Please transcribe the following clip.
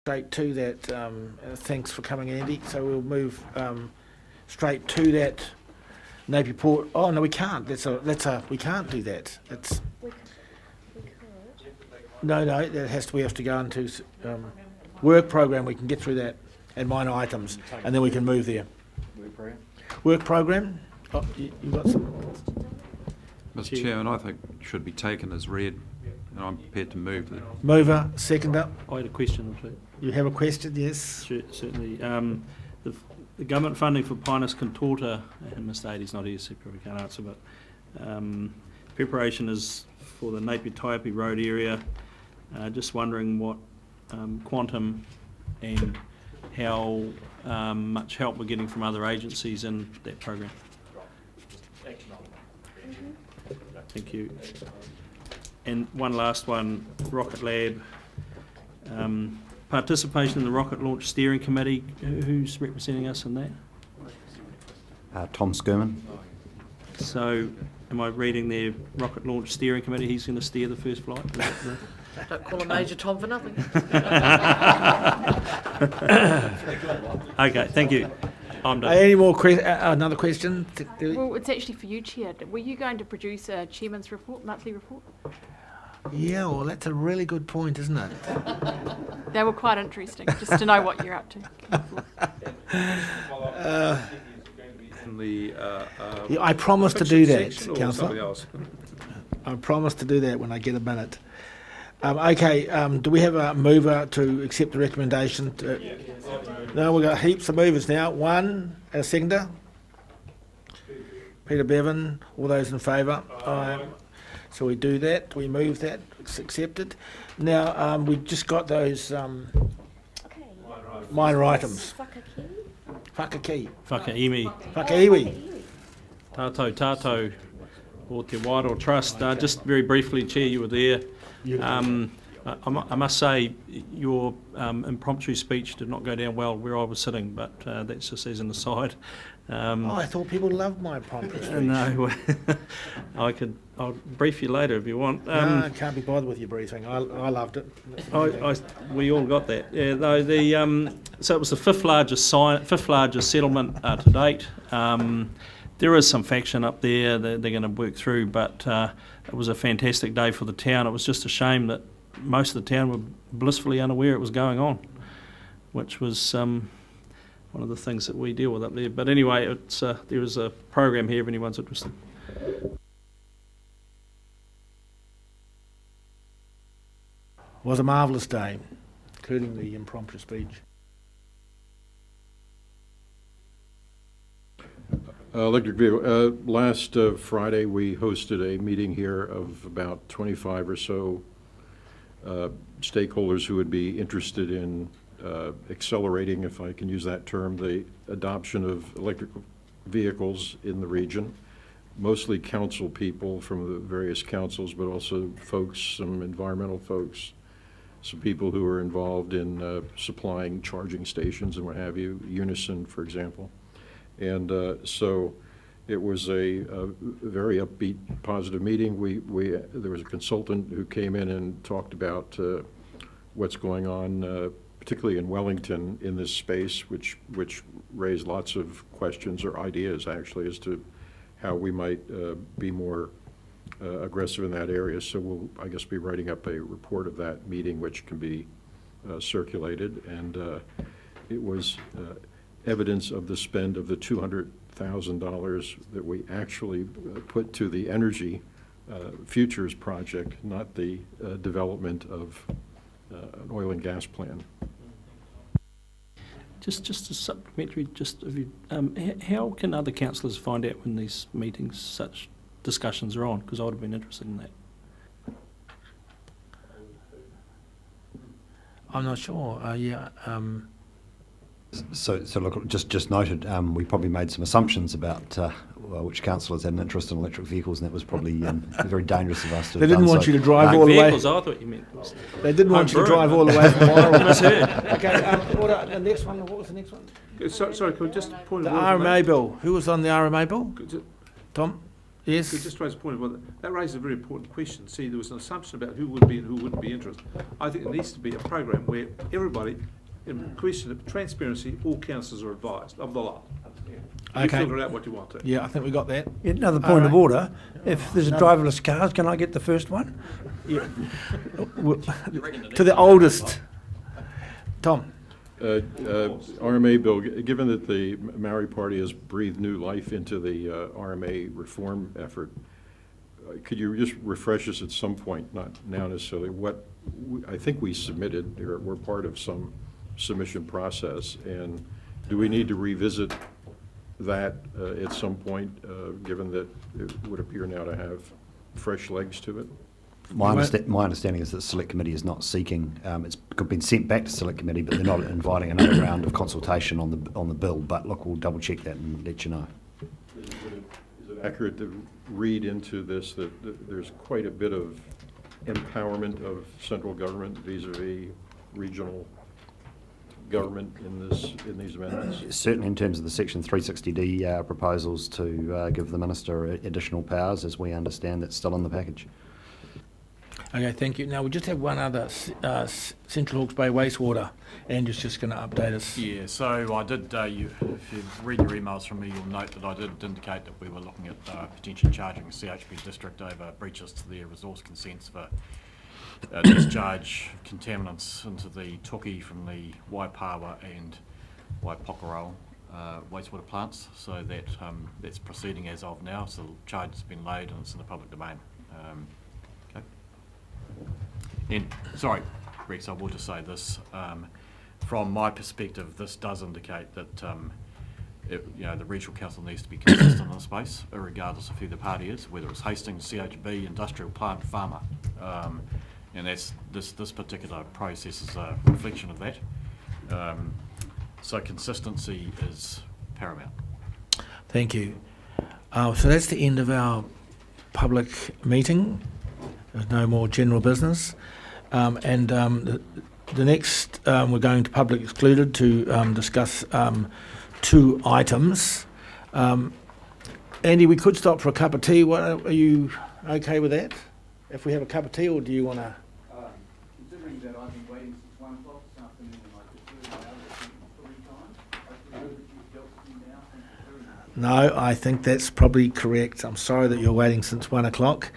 straight to that. Thanks for coming, Andy. So we'll move straight to that Napier Port. Oh no, we can't. We can't do that. It's We could. no. That has to. We have to go into work program. We can get through that and minor items, and then we can move there. Work program. Oh, you got some. Mr. Chairman, I think it should be taken as read, and I'm prepared to move that. Mover, seconder. I had a question or two. You have a question? Yes. Sure, certainly. The government funding for Pinus Contorta, and Mr. Adie's not here, so he probably can't answer, but preparation is for the Napier-Taiapi Road area. Just wondering what quantum and how much help we're getting from other agencies in that program. Thank you. And one last one, Rocket Lab. Participation in the Rocket Launch Steering Committee. Who's representing us in that? Tom Skirman. So, am I reading their Rocket Launch Steering Committee? He's going to steer the first flight? Don't call him Major Tom for nothing. Okay, thank you. I'm done. Any more another question? Well, it's actually for you, Chair. Were you going to produce a chairman's report, monthly report? Yeah, well, that's a really good point, isn't it? They were quite interesting, just to know what you're up to. Yeah, I promise to do that, Section or Councillor. something else? I promise to do that when I get a minute. Do we have a mover to accept the recommendation? No, we've got heaps of movers now. One, and a seconder. Peter Bevan, all those in favour? So we do that, we move that, it's accepted. Now, we've just got those minor items. Whakaki. Whakaimi. Whakaiwi. Tātou, o te Wairau Trust. Just very briefly, Chair, you were there. I must say your impromptu speech did not go down well where I was sitting, but that's just as an aside. I thought people loved my impromptu speech. No, I'll brief you later if you want. No, I can't be bothered with your briefing. I loved it. We all got that. Yeah, though so it was the fifth largest settlement to date. There is some faction up there that they're going to work through, but it was a fantastic day for the town. It was just a shame that most of the town were blissfully unaware it was going on, which was one of the things that we deal with up there. But anyway, there is a program here if anyone's interested. It was a marvellous day, including the impromptu speech. Electric vehicle. Last Friday, we hosted a meeting here of about 25 or so stakeholders who would be interested in accelerating, if I can use that term, the adoption of electric vehicles in the region. Mostly council people from the various councils, but also folks, some environmental folks, some people who are involved in supplying charging stations and what have you, Unison, for example. And so it was a very upbeat, positive meeting. There was a consultant who came in and talked about what's going on, particularly in Wellington, in this space, which raised lots of questions or ideas, actually, as to how we might be more aggressive in that area. So we'll, I guess, be writing up a report of that meeting, which can be circulated. And it was evidence of the spend of the $200,000 that we actually put to the energy futures project, not the development of an oil and gas plan. Just a supplementary, how can other councillors find out when these meetings, such discussions are on? Because I would have been interested in that. I'm not sure. So look, just noted, we probably made some assumptions about which councillors had an interest in electric vehicles, and that was probably very dangerous of us to They have didn't done want so. you to drive all the way. Vehicles, I thought you meant. They didn't want you to drive all the way from Wairoa. Okay, the next one. What was the next one? Sorry, could I just point The of order? RMA bill. Who was on the RMA bill? Tom? Yes. Could just raise a point of order. That raises a very important question. See, there was an assumption about who would be and who wouldn't be interested. I think it needs to be a program where everybody in question of transparency, all councillors are advised of the lot. You Okay. figure out what you want to. Yeah, I think we got that. Yeah, another point of All order, if there's a driverless car, can I get the first one? To the oldest. Tom? RMA bill, given that the Maori Party has breathed new life into the RMA reform effort, could you just refresh us at some point, not now necessarily, what, I think we submitted, or we're part of some submission process, and do we need to revisit that at some point, given that it would appear now to have fresh legs to it? My understanding is that the Select Committee is not seeking, it's been sent back to Select Committee, but they're not inviting another round of consultation on the bill. But look, we'll double check that and let you know. Is it accurate to read into this that there's quite a bit of empowerment of central government vis-a-vis regional government in these amendments? Certainly in terms of the Section 360D proposals to give the Minister additional powers, as we understand, that's still in the package. Okay, thank you. Now, we just have one other, Central Hawke's Bay wastewater. Andrew's just going to update us. Yeah, so I did, if you read your emails from me, you'll note that I did indicate that we were looking at potentially charging the CHP district over breaches to their resource consents for discharge contaminants into the Toki from the Waipawa and Waipokarau wastewater plants. So that that's proceeding as of now. So the charge has been laid and it's in the public domain. Okay. And sorry, Rex, I will just say this. From my perspective, this does indicate that the regional council needs to be consistent in the space, regardless of who the party is, whether it's Hastings, CHB, industrial plant, farmer, and that's this particular process is a reflection of that. So consistency is paramount. Thank you. So that's the end of our public meeting. There's no more general business. The next, we're going to public excluded to discuss two items. Andy, we could stop for a cup of tea. Are you okay with that? If we have a cup of tea, or do you want to? Considering that I've been waiting since 1 o'clock this afternoon and I could do it now, 3 times, I presume that you've dealt with me now. Thank you very much. No, I think that's probably correct. I'm sorry that you're waiting since 1 o'clock.